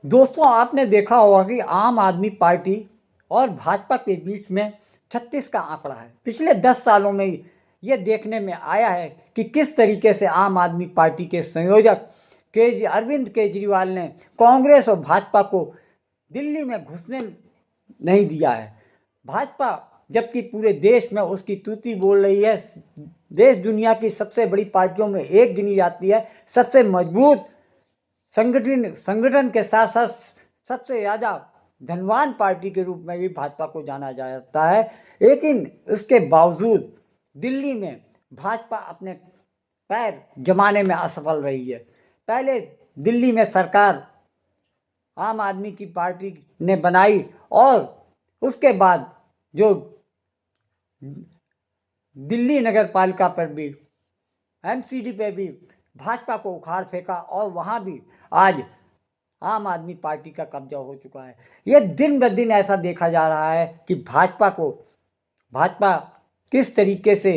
दोस्तों, आपने देखा होगा कि आम आदमी पार्टी और भाजपा के बीच में 36 का आंकड़ा है। पिछले 10 सालों में ये देखने में आया है कि किस तरीके से आम आदमी पार्टी के संयोजक अरविंद केजरीवाल ने कांग्रेस और भाजपा को दिल्ली में घुसने नहीं दिया है। भाजपा जबकि पूरे देश में उसकी तूती बोल रही है, देश दुनिया की सबसे बड़ी पार्टियों में एक गिनी जाती है, सबसे मजबूत संगठन के साथ साथ सबसे ज़्यादा धनवान पार्टी के रूप में भी भाजपा को जाना जाता है। लेकिन उसके बावजूद दिल्ली में भाजपा अपने पैर जमाने में असफल रही है। पहले दिल्ली में सरकार आम आदमी की पार्टी ने बनाई और उसके बाद जो दिल्ली नगर पालिका पर भी, एमसीडी पे भी भाजपा को उखाड़ फेंका और वहाँ भी आज आम आदमी पार्टी का कब्जा हो चुका है। ये दिन ब दिन ऐसा देखा जा रहा है कि भाजपा किस तरीके से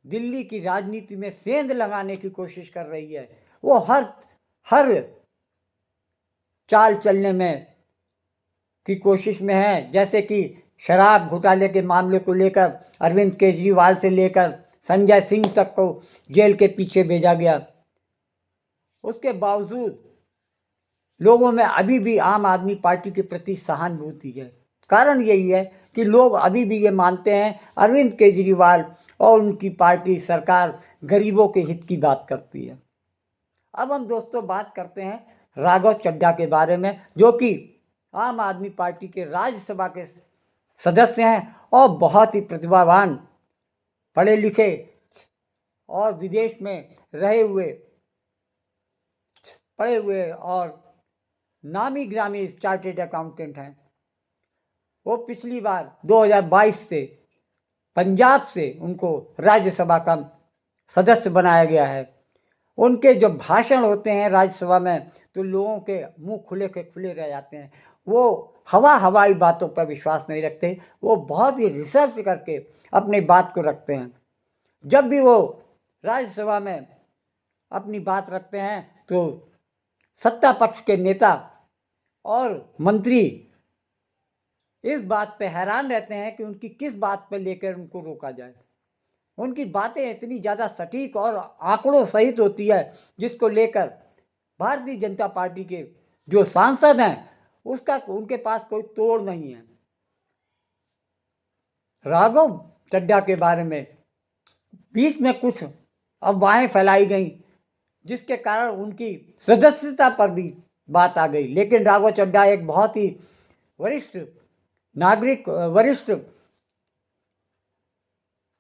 दिल्ली की राजनीति में सेंध लगाने की कोशिश कर रही है। वो हर चाल चलने में की कोशिश में है। जैसे कि शराब घोटाले के मामले को लेकर अरविंद केजरीवाल से लेकर संजय सिंह तक को जेल के पीछे भेजा गया। उसके बावजूद लोगों में अभी भी आम आदमी पार्टी के प्रति सहानुभूति है। कारण यही है कि लोग अभी भी ये मानते हैं अरविंद केजरीवाल और उनकी पार्टी सरकार गरीबों के हित की बात करती है। अब हम दोस्तों बात करते हैं राघव चड्ढा के बारे में, जो कि आम आदमी पार्टी के राज्यसभा के सदस्य हैं और बहुत ही प्रतिभावान, पढ़े लिखे और विदेश में पढ़े हुए और नामी ग्रामी चार्टेड अकाउंटेंट हैं। वो पिछली बार 2022 से पंजाब से उनको राज्यसभा का सदस्य बनाया गया है। उनके जो भाषण होते हैं राज्यसभा में तो लोगों के मुंह खुले के खुले रह जाते हैं। वो हवाई बातों पर विश्वास नहीं रखते, वो बहुत ही रिसर्च करके अपनी बात को रखते हैं। जब भी वो राज्यसभा में अपनी बात रखते हैं तो सत्ता पक्ष के नेता और मंत्री इस बात पे हैरान रहते हैं कि उनकी किस बात पर लेकर उनको रोका जाए। उनकी बातें इतनी ज़्यादा सटीक और आंकड़ों सहित होती है जिसको लेकर भारतीय जनता पार्टी के जो सांसद हैं उनके पास कोई तोड़ नहीं है। राघव चड्ढा के बारे में बीच में कुछ अफवाहें फैलाई गई जिसके कारण उनकी सदस्यता पर भी बात आ गई। लेकिन राघव चड्ढा एक बहुत ही वरिष्ठ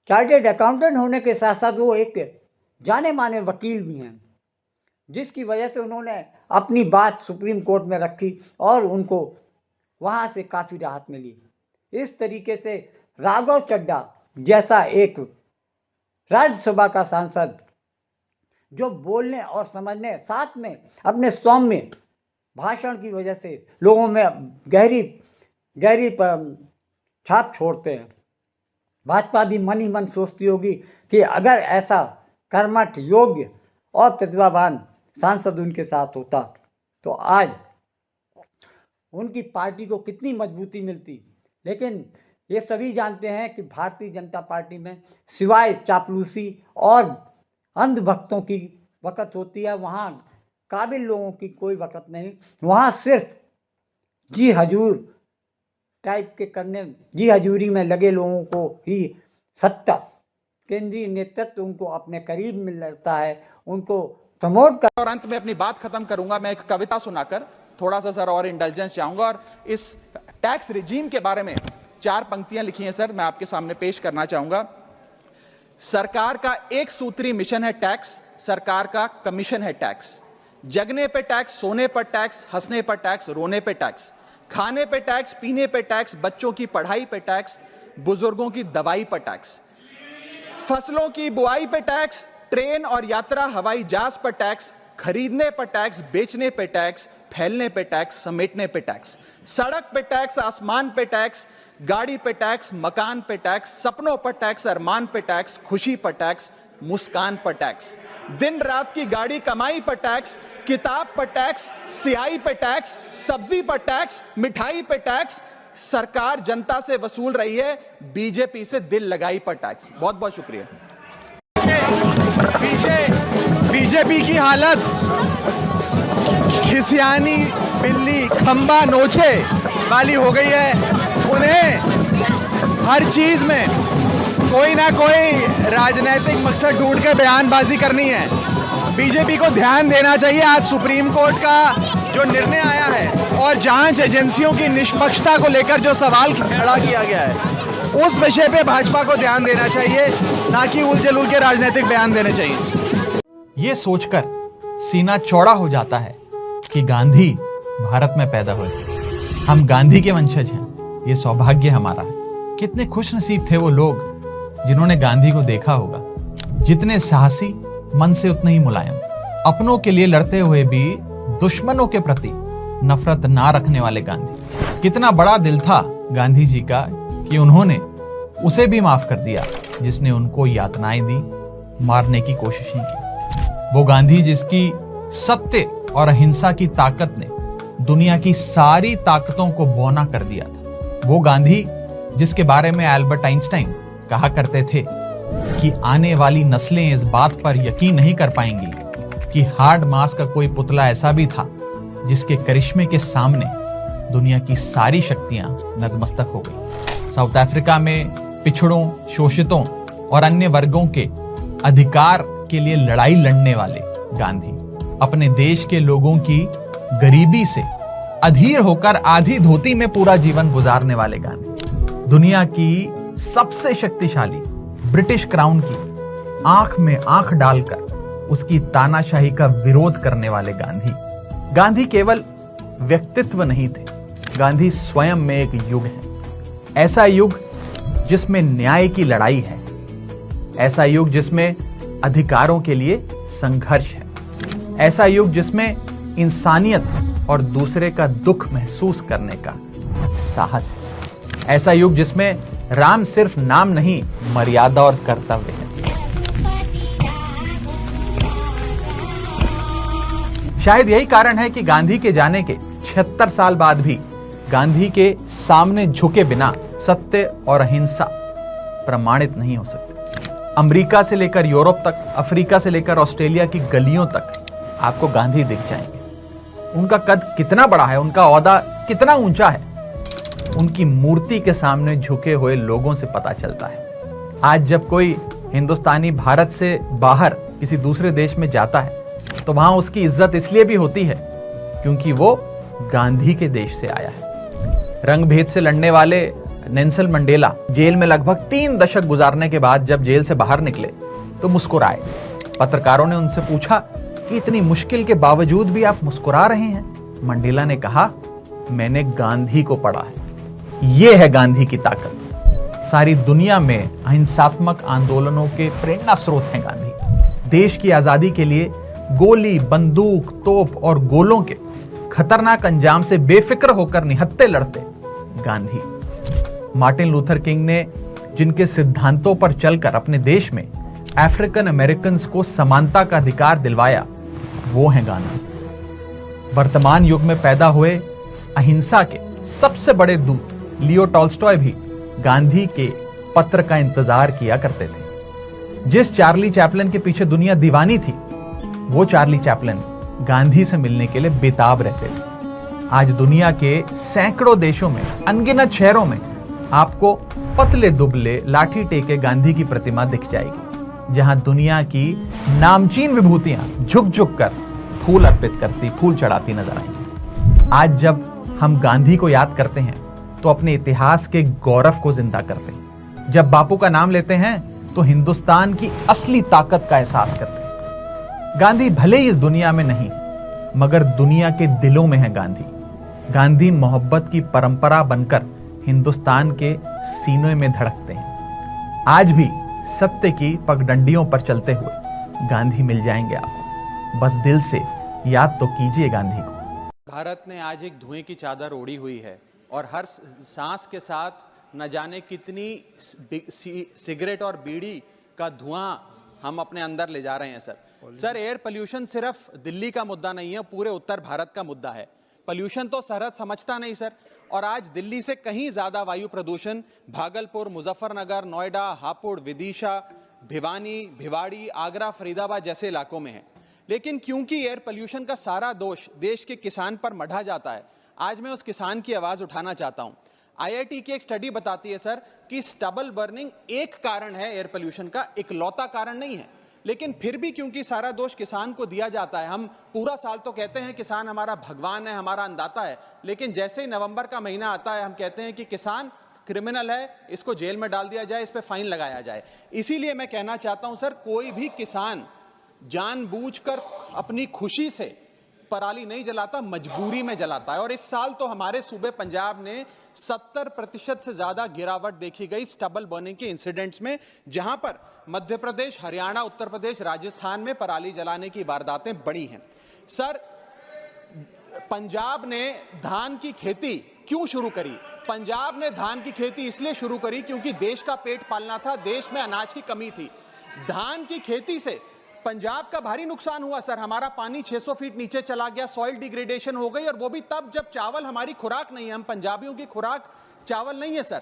चार्टेड अकाउंटेंट होने के साथ साथ वो एक जाने माने वकील भी हैं, जिसकी वजह से उन्होंने अपनी बात सुप्रीम कोर्ट में रखी और उनको वहाँ से काफ़ी राहत मिली। इस तरीके से राघव चड्ढा जैसा एक राज्यसभा का सांसद जो बोलने और समझने साथ में अपने सौम्य भाषण की वजह से लोगों में गहरी छाप छोड़ते हैं। भाजपा भी मन ही मन सोचती होगी कि अगर ऐसा कर्मठ, योग्य और प्रतिभावान सांसद उनके साथ होता तो आज उनकी पार्टी को कितनी मजबूती मिलती। लेकिन ये सभी जानते हैं कि भारतीय जनता पार्टी में सिवाय चापलूसी और अंधभक्तों की वक़्त होती है, वहाँ काबिल लोगों की कोई वक़्त नहीं। वहाँ सिर्फ जी हजूरी में लगे लोगों को ही सत्ता, केंद्रीय नेतृत्व उनको अपने करीब मिलता है, उनको प्रमोट कर। और अंत में अपनी बात खत्म करूंगा मैं एक कविता सुनाकर, थोड़ा सा सर और इंटेलिजेंस चाहूंगा। और इस टैक्स रिजीम के बारे में 4 पंक्तियां लिखी हैं सर, मैं आपके सामने पेश करना चाहूंगा। सरकार का एक सूत्री मिशन है टैक्स, सरकार का कमीशन है टैक्स। जगने पे टैक्स, सोने पर टैक्स, हंसने पर टैक्स, रोने पे टैक्स, खाने पे टैक्स, पीने पे टैक्स, बच्चों की पढ़ाई पे टैक्स, बुजुर्गों की दवाई पर टैक्स, फसलों की बुआई पे टैक्स, ट्रेन और यात्रा हवाई जहाज पर टैक्स, खरीदने पर टैक्स, बेचने पे टैक्स, फैलने पे टैक्स, समेटने पे टैक्स, सड़क पे टैक्स, आसमान पे टैक्स, गाड़ी पे टैक्स, मकान पे टैक्स, सपनों पर टैक्स, अरमान पे टैक्स, खुशी पर टैक्स, मुस्कान पर टैक्स, दिन रात की गाड़ी कमाई पर टैक्स, किताब पर टैक्स, सियाही पर टैक्स, सब्जी पर टैक्स, मिठाई पर टैक्स। सरकार जनता से वसूल रही है बीजेपी से दिल लगाई पर टैक्स। बहुत बहुत शुक्रिया। बीजेपी की हालत खिसियानी बिल्ली खंबा नोचे वाली हो गई है। उन्हें हर चीज में कोई ना कोई राजनीतिक मकसद ढूंढ के बयानबाजी करनी है। बीजेपी को ध्यान देना चाहिए आज सुप्रीम कोर्ट का जो निर्णय आया है और जांच एजेंसियों की निष्पक्षता को लेकर जो सवाल खड़ा किया गया है, उस विषय पे भाजपा को ध्यान देना चाहिए, ना कि उलझुल के राजनीतिक बयान देने चाहिए। ये सोचकर सीना चौड़ा हो जाता है कि गांधी भारत में पैदा हुए, हम गांधी के वंशज हैं, ये सौभाग्य हमारा है। कितने खुशनसीब थे वो लोग जिन्होंने गांधी को देखा होगा। जितने साहसी, मन से उतने ही मुलायम, अपनों के लिए लड़ते हुए भी दुश्मनों के प्रति नफरत ना रखने वाले गांधी। कितना बड़ा दिल था गांधी जी का कि उन्होंने उसे भी माफ कर दिया जिसने उनको यातनाएं दी, मारने की कोशिशें की। वो गांधी जिसकी सत्य और अहिंसा की ताकत ने दुनिया की सारी ताकतों को बौना कर दिया था। वो गांधी जिसके बारे में एल्बर्ट आइंस्टाइन कहा करते थे कि आने वाली नस्लें इस बात पर यकीन नहीं कर पाएंगी कि हार्ड मास का कोई पुतला ऐसा भी था जिसके करिश्मे के सामने दुनिया की सारी शक्तियां नतमस्तक हो गई। साउथ अफ्रीका में पिछड़ों, शोषितों और अन्य वर्गों के अधिकार के लिए लड़ाई लड़ने वाले गांधी, अपने देश के लोगों की गरीबी से अधीर होकर आधी धोती में पूरा जीवन गुजारने वाले गांधी, दुनिया की सबसे शक्तिशाली ब्रिटिश क्राउन की आंख में आंख डालकर उसकी तानाशाही का विरोध करने वाले गांधी। गांधी केवल व्यक्तित्व नहीं थे, गांधी स्वयं में एक युग है। ऐसा युग जिसमें न्याय की लड़ाई है, ऐसा युग जिसमें अधिकारों के लिए संघर्ष है, ऐसा युग जिसमें इंसानियत और दूसरे का दुख महसूस करने का साहस है, ऐसा युग जिसमें राम सिर्फ नाम नहीं, मर्यादा और कर्तव्य है। शायद यही कारण है कि गांधी के जाने के 76 साल बाद भी गांधी के सामने झुके बिना सत्य और अहिंसा प्रमाणित नहीं हो सकते। अमेरिका से लेकर यूरोप तक, अफ्रीका से लेकर ऑस्ट्रेलिया की गलियों तक आपको गांधी दिख जाएंगे। उनका कद कितना बड़ा है, उनका ओहदा कितना ऊंचा है, उनकी मूर्ति के सामने झुके हुए लोगों से पता चलता है। आज जब कोई हिंदुस्तानी भारत से बाहर किसी दूसरे देश में जाता है तो वहां उसकी इज्जत इसलिए भी होती है क्योंकि वो गांधी के देश से आया है। रंग भेद से लड़ने वाले नेल्सन मंडेला जेल में लगभग 3 दशक गुजारने के बाद जब जेल से बाहर निकले तो मुस्कुराए। पत्रकारों ने उनसे पूछा कि इतनी मुश्किल के बावजूद भी आप मुस्कुरा रहे हैं। मंडेला ने कहा, मैंने गांधी को पढ़ा है। यह है गांधी की ताकत। सारी दुनिया में अहिंसात्मक आंदोलनों के प्रेरणा स्रोत हैं गांधी। देश की आजादी के लिए गोली, बंदूक, तोप और गोलों के खतरनाक अंजाम से बेफिक्र होकर निहत्थे लड़ते गांधी। मार्टिन लूथर किंग ने जिनके सिद्धांतों पर चलकर अपने देश में अफ्रीकन अमेरिकन्स को समानता का अधिकार दिलवाया, वो हैं गांधी। वर्तमान युग में पैदा हुए अहिंसा के सबसे बड़े दूत लियो टॉल्स्टॉय भी गांधी के पत्र का इंतजार किया करते थे। जिस चार्ली चैपलिन के पीछे दुनिया दीवानी थी, वो चार्ली चैपलिन गांधी से मिलने के लिए बेताब रहते थे। आज दुनिया के सैकड़ों देशों में, अनगिनत शहरों में आपको पतले दुबले लाठी टेके गांधी की प्रतिमा दिख जाएगी, जहां दुनिया की नामचीन विभूतियां झुक झुक कर फूल अर्पित करती, फूल चढ़ाती नजर आएंगी। आज जब हम गांधी को याद करते हैं तो अपने इतिहास के गौरव को जिंदा करते हैं। जब बापू का नाम लेते हैं तो हिंदुस्तान की असली ताकत का एहसास करते हैं। गांधी भले ही इस दुनिया में नहीं, मगर दुनिया के दिलों में है गांधी। गांधी मोहब्बत की परंपरा बनकर हिंदुस्तान के सीनों में धड़कते हैं। आज भी सत्य की पगडंडियों पर चलते हुए गांधी मिल जाएंगे आपको। बस दिल से याद तो कीजिए गांधी को। भारत ने आज एक धुएं की चादर ओढ़ी हुई है और हर सांस के साथ न जाने कितनी सिगरेट और बीड़ी का धुआं हम अपने अंदर ले जा रहे हैं सर। सर, एयर पोल्यूशन सिर्फ दिल्ली का मुद्दा नहीं है, पूरे उत्तर भारत का मुद्दा है। पोल्यूशन तो सरहद समझता नहीं सर, और आज दिल्ली से कहीं ज्यादा वायु प्रदूषण भागलपुर, मुजफ्फरनगर, नोएडा, हापुड़, विदिशा, भिवानी, भिवाड़ी, आगरा, फरीदाबाद जैसे इलाकों में है। लेकिन क्योंकि एयर पोल्यूशन का सारा दोष देश के किसान पर मढ़ा जाता है, आज मैं उस किसान की आवाज उठाना चाहता हूं। आईआईटी की एक स्टडी बताती है सर कि स्टबल बर्निंग एक कारण है एयर पोल्यूशन का, इकलौता कारण नहीं है। लेकिन फिर भी क्योंकि सारा दोष किसान को दिया जाता है, हम पूरा साल तो कहते हैं किसान हमारा भगवान है, हमारा अन्नदाता है, लेकिन जैसे ही नवंबर का महीना आता है हम कहते हैं कि किसान क्रिमिनल है, इसको जेल में डाल दिया जाए, इस पे फाइन लगाया जाए। इसीलिए मैं कहना चाहता हूं सर, कोई भी किसान जानबूझकर अपनी खुशी से पराली नहीं जलाता, मजबूरी में जलाता है। और इस साल तो हमारे सूबे पंजाब ने 70% से ज्यादा गिरावट देखी गई स्टबल बर्निंग के इंसिडेंट्स में, जहां पर मध्य प्रदेश, हरियाणा, उत्तर प्रदेश, राजस्थान में पराली जलाने की वारदातें बढ़ी हैं। सर, पंजाब ने धान की खेती क्यों शुरू करी? पंजाब ने धान की खेती इसलिए शुरू करी क्योंकि देश का पेट पालना था, देश में अनाज की कमी थी। धान की खेती से पंजाब का भारी नुकसान हुआ सर, हमारा पानी 600 फीट नीचे चला गया, सॉइल डिग्रेडेशन हो गई, और वो भी तब जब चावल हमारी खुराक नहीं है, हम पंजाबियों की खुराक चावल नहीं है सर।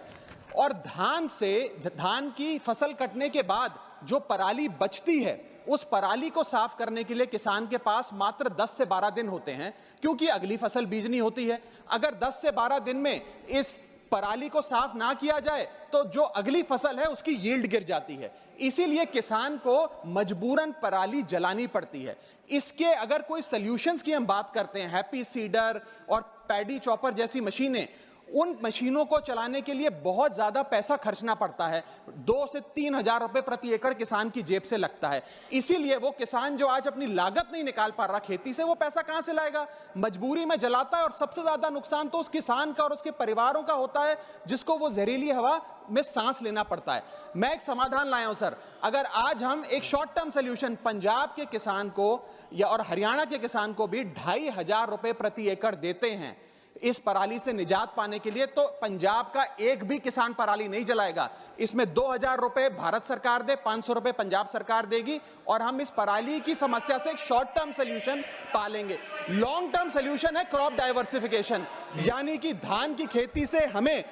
और धान की फसल कटने के बाद जो पराली बचती है, उस पराली को साफ करने के लिए किसान के पास मात्र 10 से 12 दिन होते हैं, क्योंकि अगली फसल बीजनी होती है। अगर 10 से 12 दिन में इस पराली को साफ ना किया जाए तो जो अगली फसल है उसकी यील्ड गिर जाती है। इसीलिए किसान को मजबूरन पराली जलानी पड़ती है। इसके अगर कोई सॉल्यूशंस की हम बात करते हैं, हैप्पी सीडर और पैडी चॉपर जैसी मशीनें, उन मशीनों को चलाने के लिए बहुत ज्यादा पैसा खर्चना पड़ता है, 2 से 3 हजार रुपए प्रति एकड़ किसान की जेब से लगता है। इसीलिए वो किसान जो आज अपनी लागत नहीं निकाल पा रहा खेती से, वो पैसा कहां से लाएगा? मजबूरी में जलाता है, और सबसे ज्यादा नुकसान तो उस किसान का और उसके परिवारों का होता है, जिसको वो जहरीली हवा में सांस लेना पड़ता है। मैं एक समाधान लाया हूं सर, अगर आज हम एक शॉर्ट टर्म सोल्यूशन पंजाब के किसान को या और हरियाणा के किसान को भी 2500 रुपए प्रति एकड़ देते हैं इस पराली से निजात पाने के लिए, तो पंजाब का एक भी किसान पराली नहीं जलाएगा। इसमें 2000 रुपए भारत सरकार दे, 500 रुपए पंजाब सरकार देगी, और हम इस पराली की समस्या से एक शॉर्ट टर्म सोल्यूशन पालेंगे। लॉन्ग टर्म सोल्यूशन है क्रॉप डाइवर्सिफिकेशन, यानी कि धान की खेती से हमें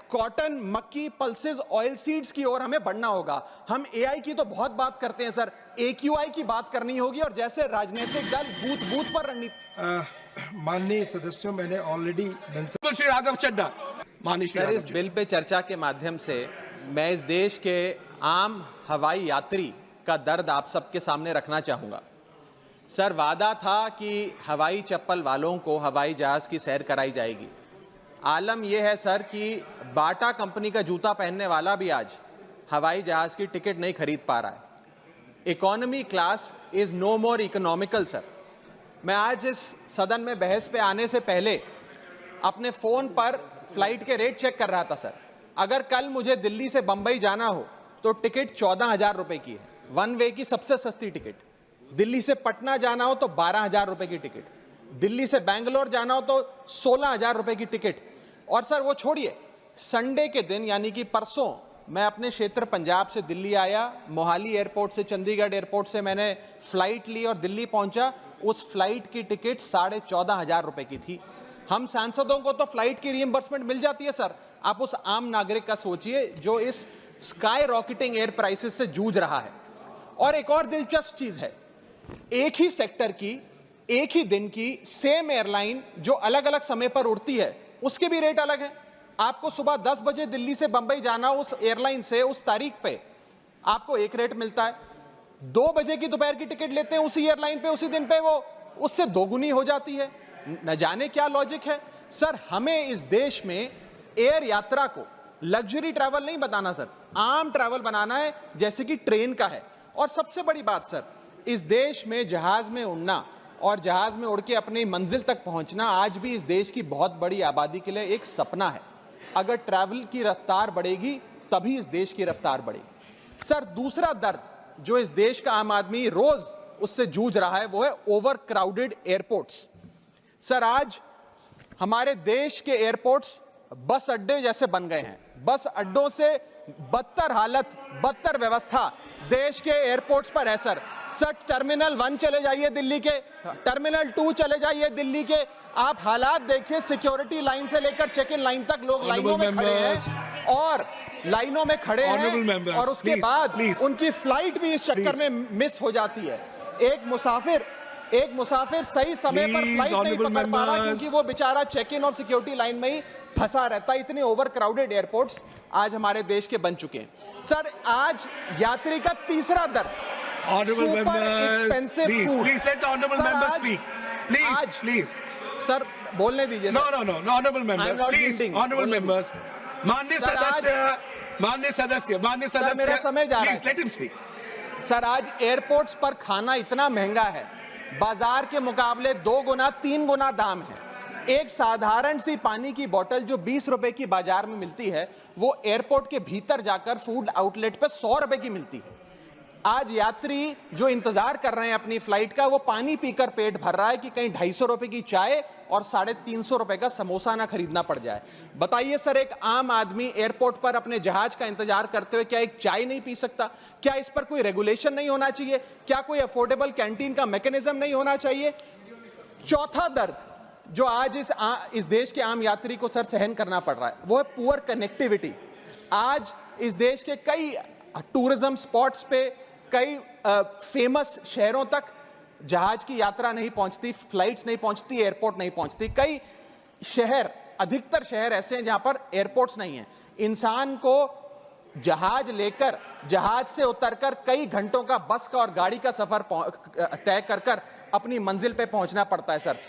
कॉटन, मक्की, पल्सेस, ऑयल सीड्स की ओर हमें बढ़ना होगा। हम एआई की तो बहुत बात करते हैं सर, एक्यूआई की बात करनी होगी, और जैसे राजनीतिक दल बूथ बूथ पर रणनीति। माननीय सदस्यों, मैंने ऑलरेडी श्री राघव चड्डा, माननीय सर, इस बिल पे चर्चा के माध्यम से मैं इस देश के आम हवाई यात्री का दर्द आप सबके सामने रखना चाहूंगा। सर, वादा था कि हवाई चप्पल वालों को हवाई जहाज की सैर कराई जाएगी। आलम यह है सर कि बाटा कंपनी का जूता पहनने वाला भी आज हवाई जहाज की टिकट नहीं खरीद पा रहा है। Economy class is no more economical sir. मैं आज इस सदन में बहस पे आने से पहले अपने फोन पर फ्लाइट के रेट चेक कर रहा था सर। अगर कल मुझे दिल्ली से बंबई जाना हो तो टिकट 14,000 रुपए की है, वन वे की सबसे सस्ती टिकट। दिल्ली से पटना जाना हो तो 12,000 रुपए की टिकट, दिल्ली से बैंगलोर जाना हो तो 16,000 रुपए की टिकट। और सर वो छोड़िए, संडे के दिन यानी कि परसों मैं अपने क्षेत्र पंजाब से दिल्ली आया, मोहाली एयरपोर्ट से, चंडीगढ़ एयरपोर्ट से मैंने फ्लाइट ली और दिल्ली पहुंचा। उस फ्लाइट की टिकट 14,500 रुपए की थी। हम सांसदों को तो फ्लाइट की रिइंबर्समेंट मिल जाती है सर, आप उस आम नागरिक का सोचिए जो इस स्काई रॉकेटिंग एयर प्राइसेस से जूझ रहा है। और एक और दिलचस्प चीज है, एक ही सेक्टर की, एक ही दिन की सेम एयरलाइन जो अलग अलग समय पर उड़ती है, उसके भी रेट अलग है। आपको सुबह 10 बजे दिल्ली से बंबई जाना, उस एयरलाइन से उस तारीख पे आपको एक रेट मिलता है। 2 बजे की दोपहर की टिकट लेते हैं उसी एयरलाइन पे, उसी दिन पे वो उससे दोगुनी हो जाती है। न जाने क्या लॉजिक है सर। हमें इस देश में एयर यात्रा को लग्जरी ट्रैवल नहीं बताना सर, आम ट्रैवल बनाना है, जैसे कि ट्रेन का है। और सबसे बड़ी बात सर, इस देश में जहाज में उड़ना और जहाज में उड़ के अपनी मंजिल तक पहुंचना आज भी इस देश की बहुत बड़ी आबादी के लिए एक सपना है। अगर ट्रैवल की रफ्तार बढ़ेगी तभी इस देश की रफ्तार बढ़ेगी। सर, दूसरा दर्द जो इस देश का आम आदमी रोज उससे जूझ रहा है वो है ओवर क्राउडेड एयरपोर्ट्स। सर, आज हमारे देश के एयरपोर्ट्स बस अड्डे जैसे बन गए हैं। बस अड्डों से बदतर हालत, बदतर व्यवस्था देश के एयरपोर्ट्स पर है सर। सर टर्मिनल 1 चले जाइए दिल्ली के, टर्मिनल 2 चले जाइए दिल्ली के, आप हालात देखिए, सिक्योरिटी लाइन से लेकर चेक इन लाइन तक लोग लाइनों में खड़े हैं और लाइनों में खड़े हैं और उसके बाद उनकी फ्लाइट भी इस चक्कर में मिस हो जाती है। एक मुसाफिर सही समय पर फ्लाइट नहीं पकड़ पा रहा क्योंकि वो बेचारा चेक इन और सिक्योरिटी लाइन में ही फंसा रहता है। इतने ओवर क्राउडेड एयरपोर्ट्स आज हमारे देश के बन चुके हैं सर। आज यात्री का तीसरा दर Honorable members, please let the honorable members speak. Please. Sir बोलने दीजिए। No, honorable members, please, honorable members. माननीय सदस्य, मेरा समय जा रहा है। Please let him speak. Sir आज एयरपोर्ट्स पर खाना इतना महंगा है, बाजार के मुकाबले 2 गुना 3 गुना दाम है। एक साधारण सी पानी की बोतल जो 20 रुपए की बाजार में मिलती है, वो एयरपोर्ट के भीतर जाकर फूड आउटलेट पे 100 रुपए की मिलती है। आज यात्री जो इंतजार कर रहे हैं अपनी फ्लाइट का, वो पानी पीकर पेट भर रहा है कि कहीं 250 रुपए की चाय और 350 रुपए का समोसा ना खरीदना पड़ जाए। बताइए सर, एक आम आदमी एयरपोर्ट पर अपने जहाज का इंतजार करते हुए क्या एक चाय नहीं पी सकता? क्या इस पर कोई रेगुलेशन नहीं होना चाहिए? क्या कोई अफोर्डेबल कैंटीन का मैकेनिज्म नहीं होना चाहिए? चौथा दर्द जो आज इस देश के आम यात्री को सर सहन करना पड़ रहा है, वो है पुअर कनेक्टिविटी। आज इस देश के कई टूरिज्म स्पॉट्स पे, कई फेमस शहरों तक जहाज की यात्रा नहीं पहुंचती, फ्लाइट्स नहीं पहुंचती, एयरपोर्ट नहीं पहुंचती। कई शहर, अधिकतर शहर ऐसे हैं जहां पर एयरपोर्ट्स नहीं हैं। इंसान को जहाज लेकर, जहाज से उतरकर कई घंटों का बस का और गाड़ी का सफर तय कर अपनी मंजिल पे पहुंचना पड़ता है सर।